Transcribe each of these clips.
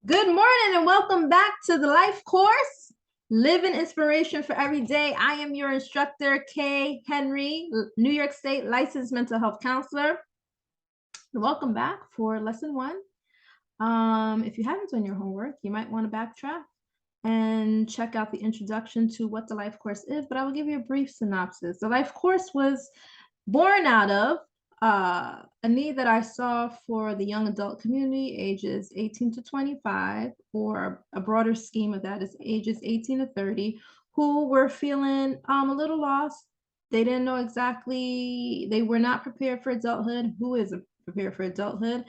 Good morning and welcome back to the Life Course, Living Inspiration for Every Day. I am your instructor, Kay Henry, New York State licensed mental health counselor. Welcome back for lesson one. If you haven't done your homework, you might want to backtrack and check out the introduction to what the Life Course is, but I will give you a brief synopsis. The Life Course was born out of a need that I saw for the young adult community, ages 18 to 25, or a broader scheme of that is ages 18 to 30, who were feeling a little lost. They didn't know exactly, they were not prepared for adulthood. Who is prepared for adulthood?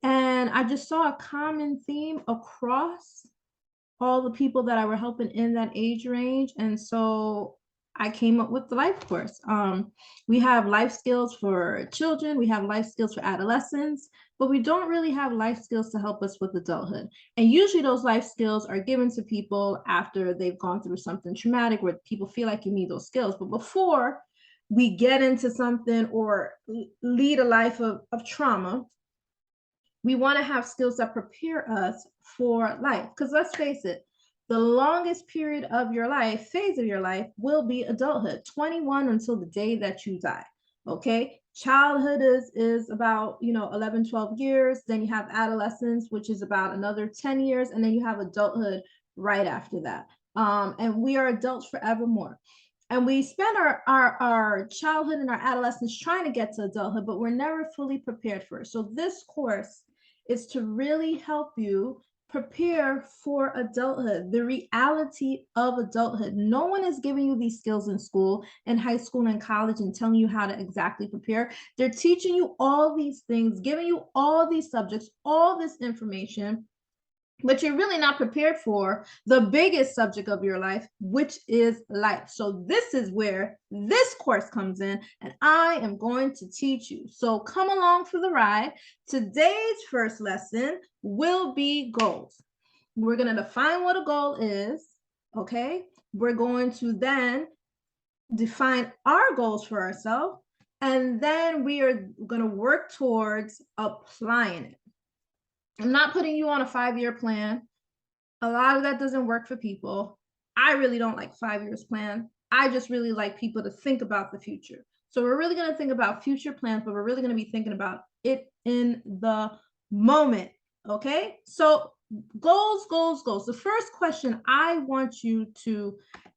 And I just saw a common theme across all the people that I were helping in that age range. And so I came up with the Life Course. We have life skills for children, we have life skills for adolescents, but we don't really have life skills to help us with adulthood. And usually those life skills are given to people after they've gone through something traumatic where people feel like you need those skills. But before we get into something or lead a life of trauma, we want to have skills that prepare us for life. Because let's face it, the longest period of your life, phase of your life, will be adulthood, 21 until the day that you die. Okay. Childhood is about 11, 12 years. Then you have adolescence, which is about another 10 years, and then you have adulthood right after that. And we are adults forevermore. And we spend our childhood and our adolescence trying to get to adulthood, but we're never fully prepared for it. So this course is to really help you prepare for adulthood, the reality of adulthood. No one is giving you these skills in school, in high school, and college, and telling you how to exactly prepare. They're teaching you all these things, giving you all these subjects, all this information, but you're really not prepared for the biggest subject of your life, which is life. So this is where this course comes in, and I am going to teach you. So come along for the ride. Today's first lesson will be goals. We're going to define what a goal is, okay? We're going to then define our goals for ourselves, and then we are going to work towards applying it. I'm not putting you on a 5-year plan. A lot of that doesn't work for people. I really don't like 5 years plan. I just really like people to think about the future. So we're really going to think about future plans, but we're really going to be thinking about it in the moment. Okay. So goals. The first question I want you to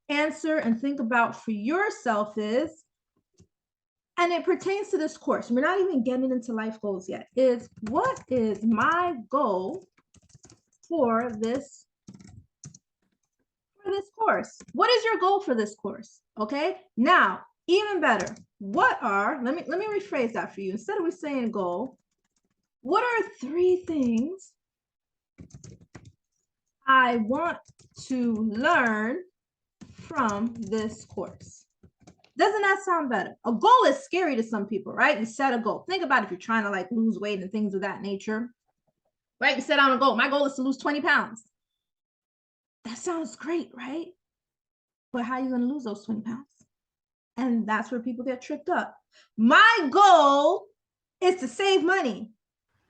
answer and think about for yourself is, and it pertains to this course, we're not even getting into life goals yet, is what is my goal for this course? What is your goal for this course? Okay, now even better, what are, let me rephrase that for you. Instead of saying goal, what are 3 things I want to learn from this course? Doesn't that sound better? A goal is scary to some people, right? You set a goal. Think about if you're trying to like lose weight and things of that nature, right? You set out a goal. My goal is to lose 20 pounds. That sounds great, right? But how are you going to lose those 20 pounds? And that's where people get tricked up. My goal is to save money.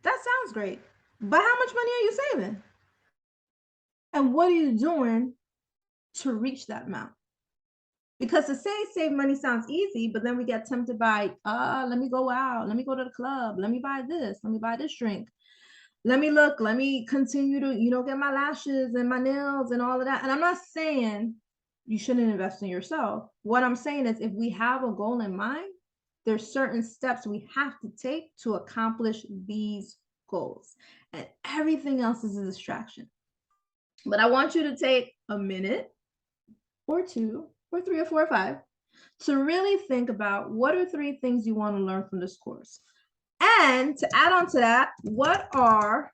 That sounds great. But how much money are you saving? And what are you doing to reach that amount? Because to say save money sounds easy, but then we get tempted by, let me go out, let me go to the club, let me buy this drink, let me continue to, get my lashes and my nails and all of that. And I'm not saying you shouldn't invest in yourself. What I'm saying is if we have a goal in mind, there's certain steps we have to take to accomplish these goals. And everything else is a distraction. But I want you to take a minute or 2 or 3 or 4 or 5 to really think about what are 3 things you want to learn from this course. And to add on to that, what are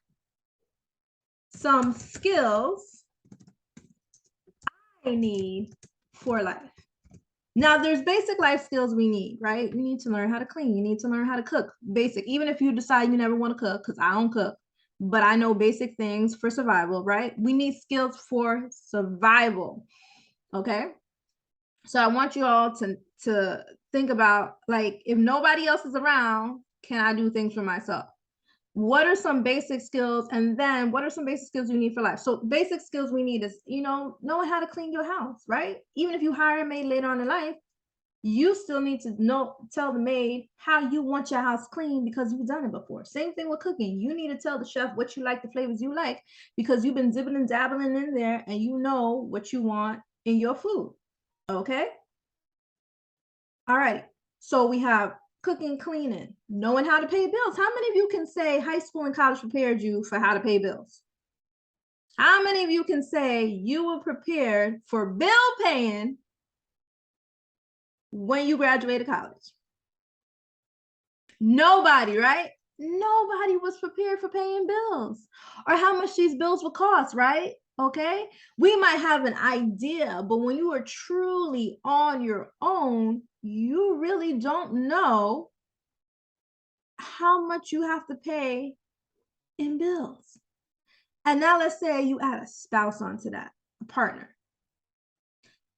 some skills I need for life? Now, there's basic life skills we need, right? We need to learn how to clean. You need to learn how to cook. Basic, even if you decide you never want to cook, because I don't cook, but I know basic things for survival, right? We need skills for survival, okay? So I want you all to think about, like, if nobody else is around, can I do things for myself? what are some basic skills, and then what are some basic skills you need for life? So basic skills we need is, knowing how to clean your house, right? Even if you hire a maid later on in life, you still need to tell the maid how you want your house clean because you've done it before. Same thing with cooking. You need to tell the chef what you like, the flavors you like, because you've been dibbling and dabbling in there and you know what you want in your food. Okay? All right. So we have cooking, cleaning, knowing how to pay bills. How many of you can say high school and college prepared you for how to pay bills? How many of you can say you were prepared for bill paying when you graduated college? Nobody, right? Nobody was prepared for paying bills or how much these bills would cost, right? Okay. We might have an idea, but when you are truly on your own, you really don't know how much you have to pay in bills. And now let's say you add a spouse onto that, a partner.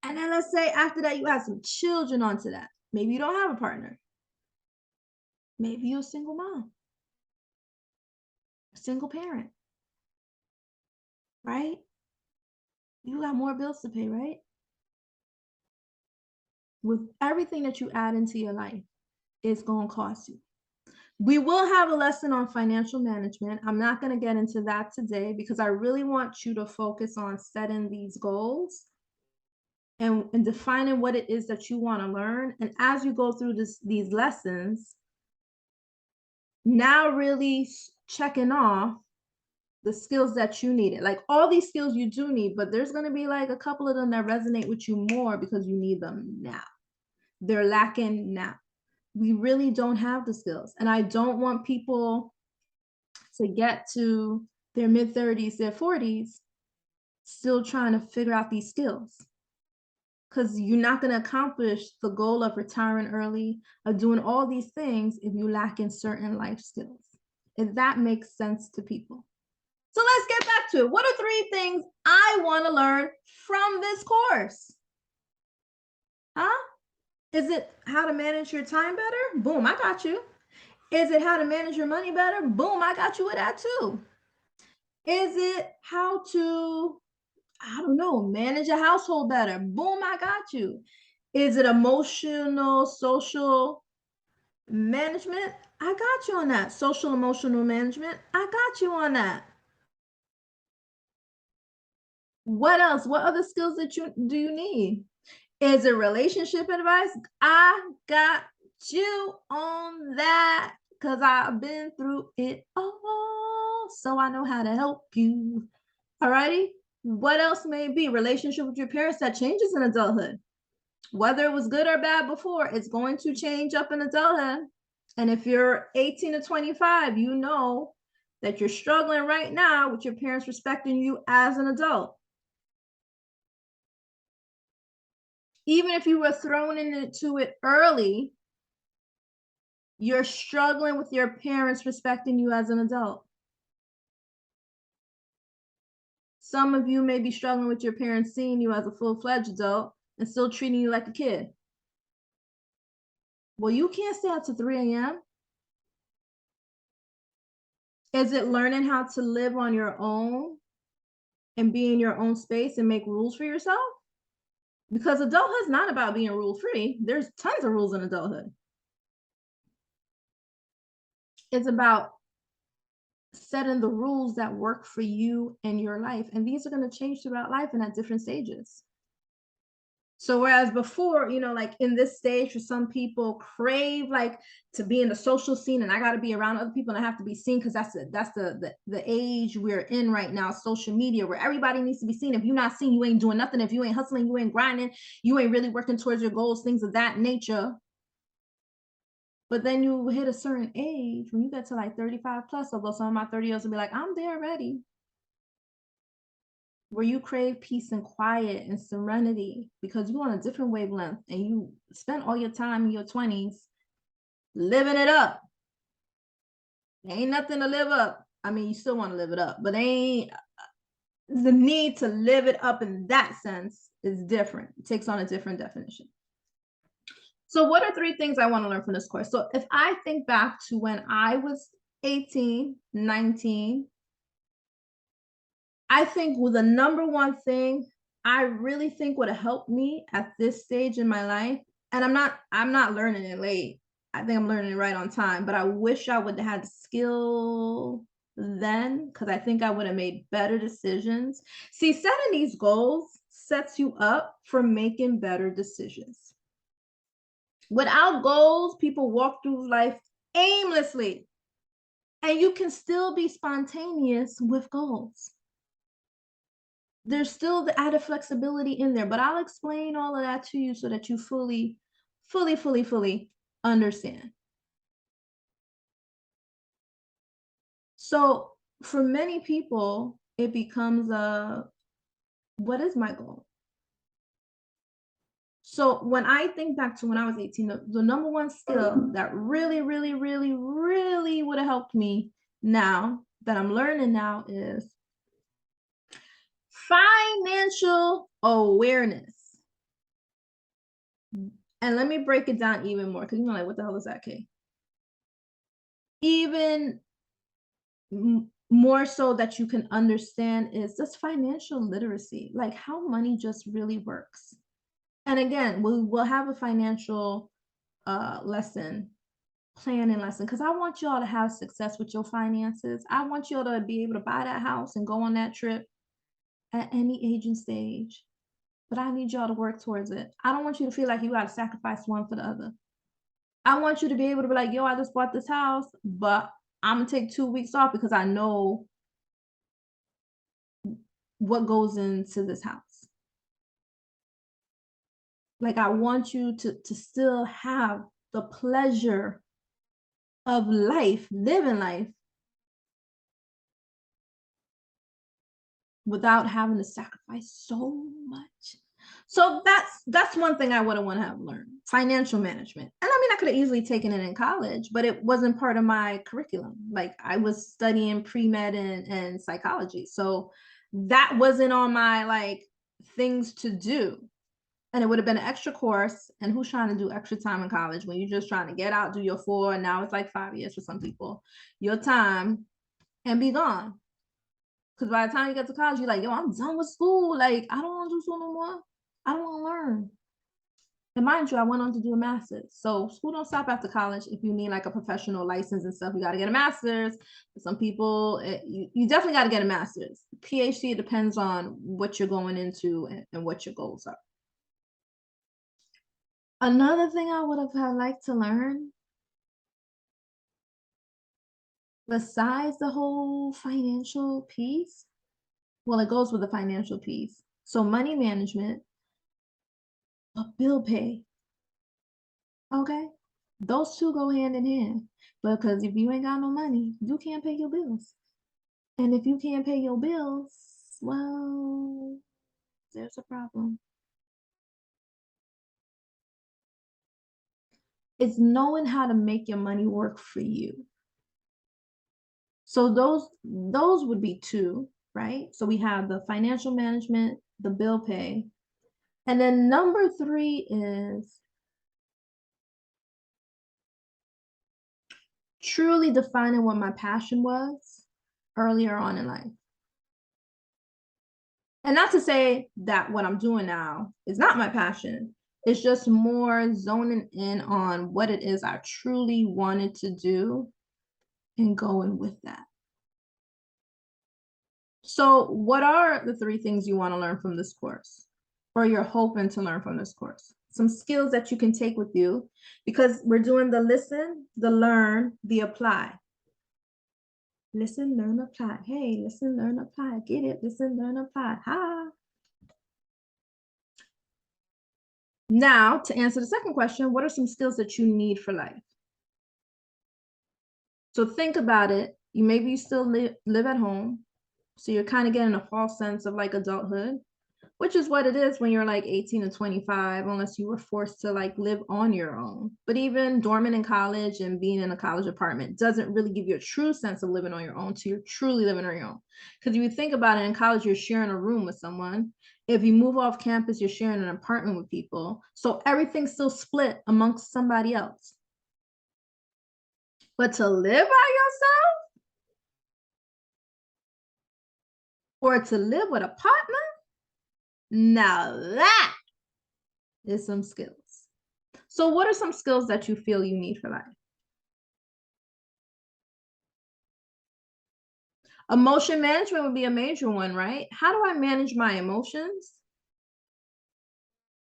And then let's say after that, you add some children onto that. Maybe you don't have a partner. Maybe you're a single mom, a single parent, right? You got more bills to pay, right? With everything that you add into your life, it's going to cost you. We will have a lesson on financial management. I'm not going to get into that today because I really want you to focus on setting these goals and defining what it is that you want to learn. And as you go through these lessons, now really checking off the skills that you needed. Like all these skills you do need, but there's going to be like a couple of them that resonate with you more because you need them now. They're lacking now. We really don't have the skills. And I don't want people to get to their mid-30s, their 40s, still trying to figure out these skills. Because you're not going to accomplish the goal of retiring early, of doing all these things if you lack in certain life skills. If that makes sense to people. So let's get back to it. What are 3 things I want to learn from this course? Huh? Is it how to manage your time better? Boom, I got you. Is it how to manage your money better? Boom, I got you with that too. Is it how to, I don't know, manage a household better? Boom, I got you. Is it emotional, social management? I got you on that. Social, emotional management? I got you on that. What else? What other skills do you need? Is it relationship advice? I got you on that because I've been through it all, so I know how to help you. All righty. What else may be? Relationship with your parents that changes in adulthood. Whether it was good or bad before, it's going to change up in adulthood. And if you're 18 to 25, you know that you're struggling right now with your parents respecting you as an adult. Even if you were thrown into it early, you're struggling with your parents respecting you as an adult. Some of you may be struggling with your parents seeing you as a full-fledged adult and still treating you like a kid. Well, you can't stay out to 3 a.m. Is it learning how to live on your own and be in your own space and make rules for yourself? Because adulthood's not about being rule-free. There's tons of rules in adulthood. It's about setting the rules that work for you and your life. And these are going to change throughout life and at different stages. So whereas before, like in this stage, for some people crave like to be in the social scene and I got to be around other people and I have to be seen because that's the age we're in right now, social media, where everybody needs to be seen. If you're not seen, you ain't doing nothing. If you ain't hustling, you ain't grinding, you ain't really working towards your goals, things of that nature. But then you hit a certain age when you get to like 35 plus, although some of my 30-year-olds will be like, I'm there already. Where you crave peace and quiet and serenity because you're on a different wavelength and you spent all your time in your 20s living it up. There ain't nothing to live up. I mean, you still want to live it up, but ain't the need to live it up in that sense is different. It takes on a different definition. So what are 3 things I want to learn from this course? So if I think back to when I was 18, 19, I think with the number one thing I really think would have helped me at this stage in my life, and I'm not learning it late. I think I'm learning it right on time, but I wish I would have had the skill then because I think I would have made better decisions. See, setting these goals sets you up for making better decisions. Without goals, people walk through life aimlessly, and you can still be spontaneous with goals. There's still the added flexibility in there, but I'll explain all of that to you so that you fully understand. So for many people, it becomes what is my goal? So when I think back to when I was 18, the number one skill that really would have helped me now that I'm learning now is financial awareness. And let me break it down even more because you're like, what the hell is that, Kay? Even more so that you can understand is just financial literacy, like how money just really works. And again, we'll have a financial lesson, planning lesson, because I want y'all to have success with your finances. I want y'all to be able to buy that house and go on that trip at any age and stage. But I need y'all to work towards it. I don't want you to feel like you got to sacrifice one for the other. I want you to be able to be like, yo, I just bought this house, but I'm gonna take 2 weeks off because I know what goes into this house. Like I want you to still have the pleasure of life, living life without having to sacrifice so much. So that's one thing I would have want to have learned, financial management. And I mean, I could have easily taken it in college, but it wasn't part of my curriculum. Like I was studying pre-med and psychology. So that wasn't on my like things to do. And it would have been an extra course. And who's trying to do extra time in college when you're just trying to get out, do your 4, and now it's like 5 years for some people, your time and be gone. Because by the time you get to college, you're like, yo, I'm done with school. Like, I don't want to do school no more. I don't want to learn. And mind you, I went on to do a master's. So school don't stop after college. If you need like a professional license and stuff, you got to get a master's. For some people, you definitely got to get a master's. PhD, it depends on what you're going into and what your goals are. Another thing I would have liked to learn, besides the whole financial piece, well, it goes with the financial piece. So money management, but bill pay. Okay. Those two go hand in hand because if you ain't got no money, you can't pay your bills. And if you can't pay your bills, well, there's a problem. It's knowing how to make your money work for you. So those would be two, right? So we have the financial management, the bill pay. And then number 3 is truly defining what my passion was earlier on in life. And not to say that what I'm doing now is not my passion. It's just more zoning in on what it is I truly wanted to do and going with that. So what are the 3 things you want to learn from this course, or you're hoping to learn from this course? Some skills that you can take with you, because we're doing the listen, the learn, the apply. Listen, learn, apply. Hey, listen, learn, apply. Get it? Listen, learn, apply. Ha. Now, to answer the second question, what are some skills that you need for life? So think about it. Maybe you still live at home. So you're kind of getting a false sense of like adulthood, which is what it is when you're like 18 to 25, unless you were forced to like live on your own. But even dormant in college and being in a college apartment doesn't really give you a true sense of living on your own. So you're truly living on your own. Because if you think about it, in college, you're sharing a room with someone. If you move off campus, you're sharing an apartment with people. So everything's still split amongst somebody else. But to live by yourself or to live with a partner, now that is some skills. So what are some skills that you feel you need for life? Emotion management would be a major one, right? How do I manage my emotions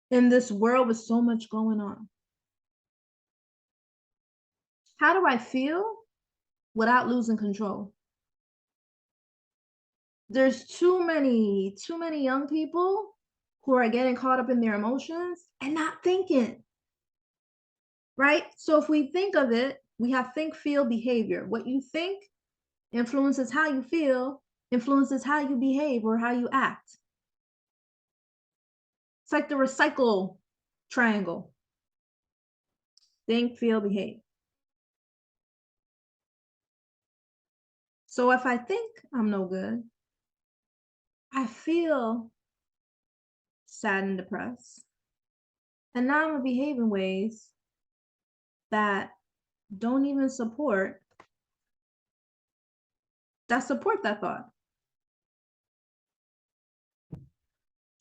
in this world with so much going on? How do I feel without losing control? There's too many young people who are getting caught up in their emotions and not thinking, right? So if we think of it, we have think, feel, behavior. What you think influences how you feel, influences how you behave or how you act. It's like the recycle triangle. Think, feel, behave. So if I think I'm no good, I feel sad and depressed. And now I'm gonna behave in ways that don't even support that thought.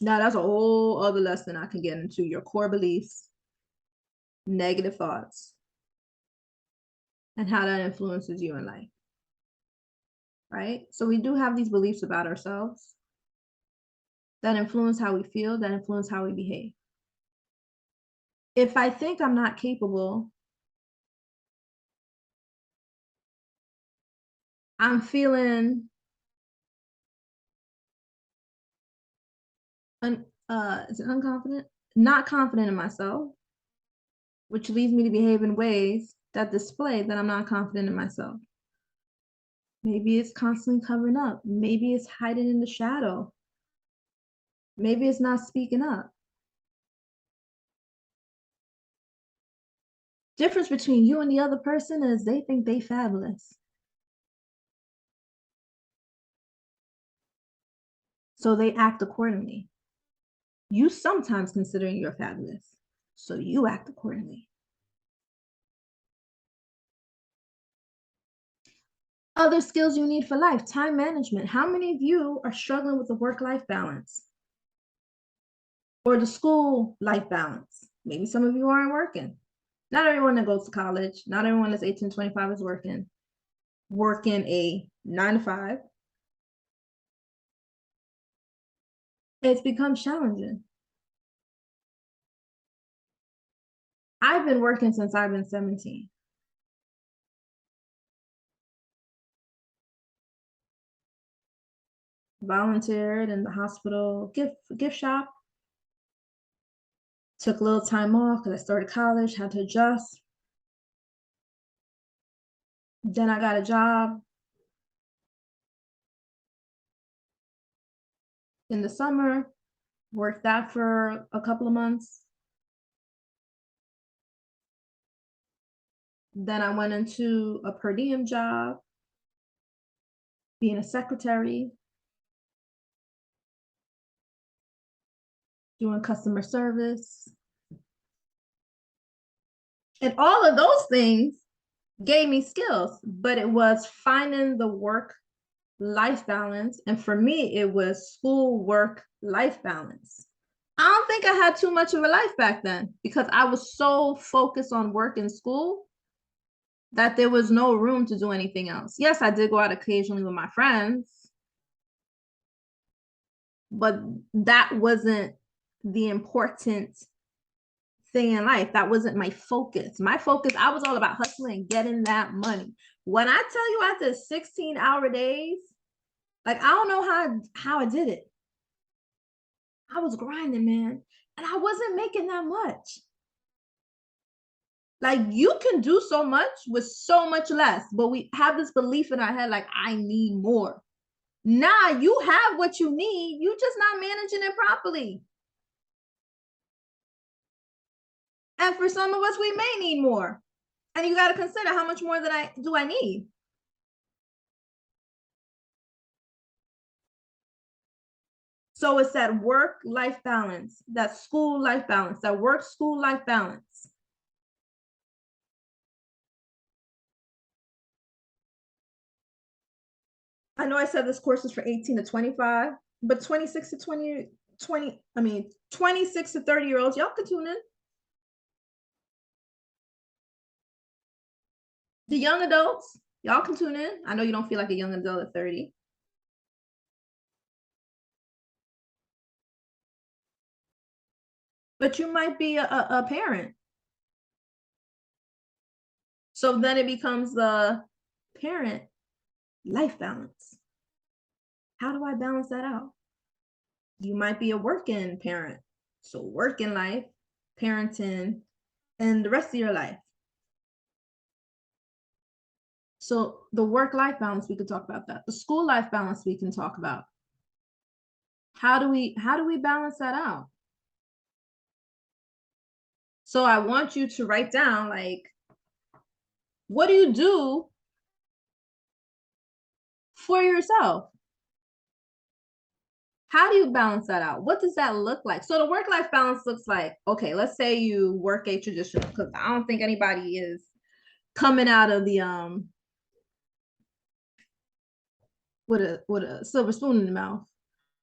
Now that's a whole other lesson I can get into, your core beliefs, negative thoughts, and how that influences you in life, right? So we do have these beliefs about ourselves that influence how we feel, that influence how we behave. If I think I'm not capable, I'm feeling is it unconfident? Not confident in myself, which leads me to behave in ways that display that I'm not confident in myself. Maybe it's constantly covering up. Maybe it's hiding in the shadow. Maybe it's not speaking up. Difference between you and the other person is they think they fabulous. So they act accordingly. You sometimes considering you're fabulous. So you act accordingly. Other skills you need for life, time management. How many of you are struggling with the work-life balance or the school life balance? Maybe some of you aren't working. Not everyone that goes to college, not everyone that's 18 to 25 is working a 9 to 5. It's become challenging. I've been working since I've been 17. Volunteered in the hospital gift shop. Took a little time off because I started college, had to adjust. Then I got a job in the summer, worked that for a couple of months. Then I went into a per diem job, being a secretary, doing customer service. And all of those things gave me skills, but it was finding the work-life balance. And for me, it was school, work, life balance. I don't think I had too much of a life back then because I was so focused on work and school that there was no room to do anything else. Yes, I did go out occasionally with my friends, but that wasn't the important thing in life. That wasn't my focus. My focus, I was all about hustling and getting that money. When I tell you after 16-hour days, like I don't know how I did it. I was grinding, man, and I wasn't making that much. Like you can do so much with so much less, but we have this belief in our head like I need more. Nah, you have what you need. You just not managing it properly. And for some of us, we may need more. And you got to consider how much more do I need? So it's that work-life balance, that school-life balance, that work-school-life balance. I know I said this course is for 18 to 25, but 26 to 26 to 30-year-olds, y'all can tune in. The young adults, y'all can tune in. I know you don't feel like a young adult at 30. But you might be a parent. So then it becomes the parent life balance. How do I balance that out? You might be a working parent. So working life, parenting, and the rest of your life. So the work-life balance, we could talk about that. The school life balance, we can talk about. How do we balance that out? So I want you to write down, like, what do you do for yourself? How do you balance that out? What does that look like? So the work-life balance looks like, okay, let's say you work a traditional, because I don't think anybody is coming out of the with a silver spoon in the mouth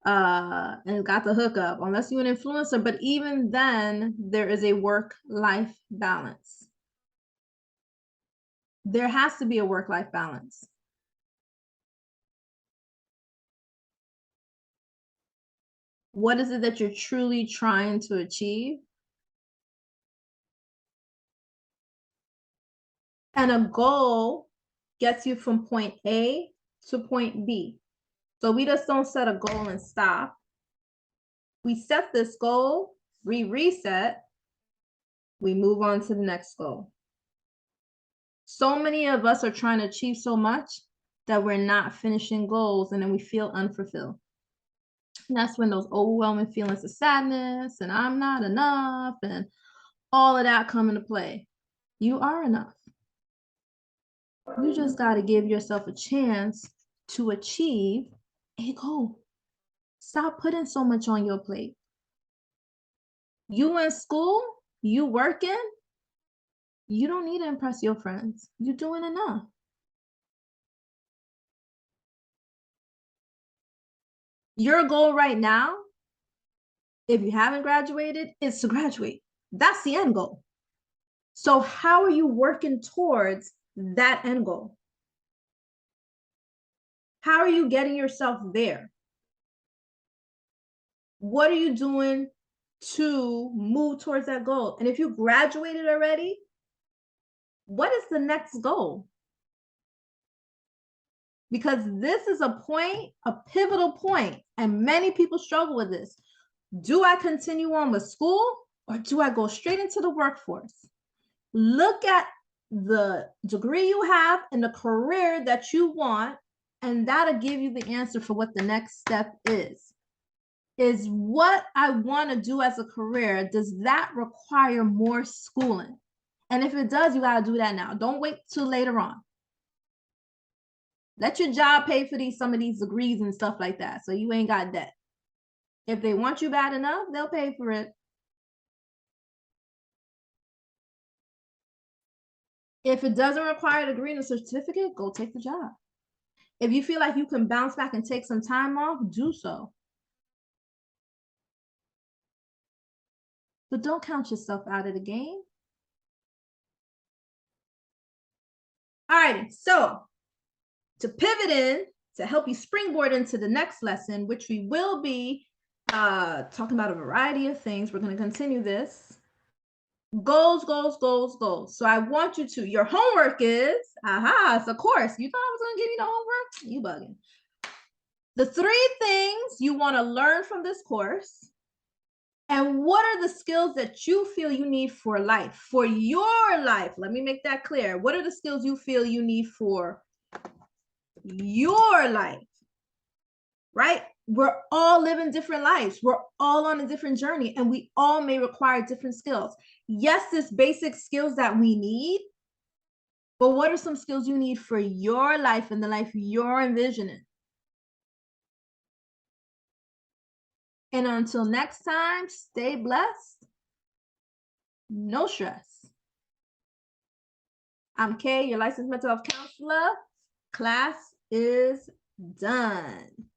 and got the hookup, unless you're an influencer. But even then, there is a work-life balance. There has to be a work-life balance. What is it that you're truly trying to achieve? And a goal gets you from point A to point B. So we just don't set a goal and stop. We set this goal, we reset, we move on to the next goal. So many of us are trying to achieve so much that we're not finishing goals, and then we feel unfulfilled. And that's when those overwhelming feelings of sadness and I'm not enough and all of that come into play. You are enough. You just got to give yourself a chance to achieve a goal. Stop putting so much on your plate. You in school, you working, you don't need to impress your friends. You're doing enough. Your goal right now, if you haven't graduated, is to graduate. That's the end goal. So how are you working towards that end goal? How are you getting yourself there? What are you doing to move towards that goal? And if you graduated already, what is the next goal? Because this is a point, a pivotal point, and many people struggle with this. Do I continue on with school, or do I go straight into the workforce? Look at the degree you have and the career that you want, and that'll give you the answer for what the next step is. Is what I want to do as a career, does that require more schooling? And if it does, you got to do that now. Don't wait till later on. Let your job pay for some of these degrees and stuff like that, so you ain't got debt. If they want you bad enough, they'll pay for it. If it doesn't require a degree and a certificate, go take the job. If you feel like you can bounce back and take some time off, do so. But don't count yourself out of the game. All righty, so to pivot in, to help you springboard into the next lesson, which we will be talking about a variety of things. We're going to continue this. Goals, goals, goals, goals. So I want you to, your homework is, it's a course. You thought I was going to give you the homework? You bugging. The 3 things you want to learn from this course, and what are the skills that you feel you need for life, for your life? Let me make that clear. What are the skills you feel you need for your life, right? We're all living different lives. We're all on a different journey, and we all may require different skills. Yes, there's basic skills that we need, but what are some skills you need for your life and the life you're envisioning? And until next time, stay blessed. No stress. I'm Kay, your licensed mental health counselor. Class is Done.